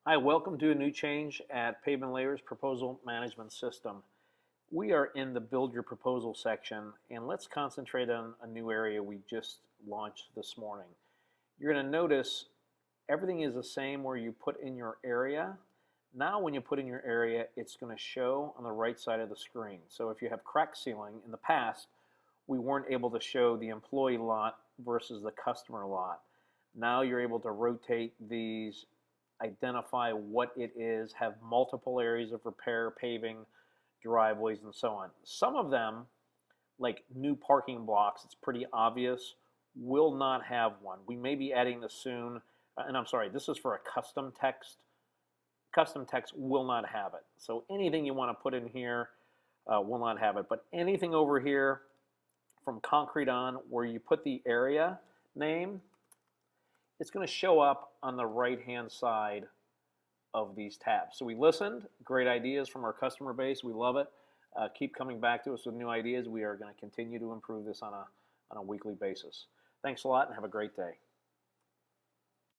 Hi, welcome to a new change at Pavement Layers Proposal Management System. We are in the Build Your Proposal section, and let's concentrate on a new area we just launched this morning. You're going to notice everything is the same where you put in your area. Now when you put in your area, it's going to show on the right side of the screen. So if you have crack ceiling, in the past, we weren't able to show the employee lot versus the customer lot. Now you're able to rotate these, identify what it is, have multiple areas of repair, paving, driveways, and so on. Some of them, like new parking blocks, it's pretty obvious, will not have one. We may be adding this soon, and I'm sorry, this is for a custom text. Custom text will not have it. So anything you want to put in here will not have it. But anything over here from concrete on where you put the area name, it's going to show up on the right-hand side of these tabs. So we listened, great ideas from our customer base. We love it. Keep coming back to us with new ideas. We are going to continue to improve this on a weekly basis. Thanks a lot and have a great day.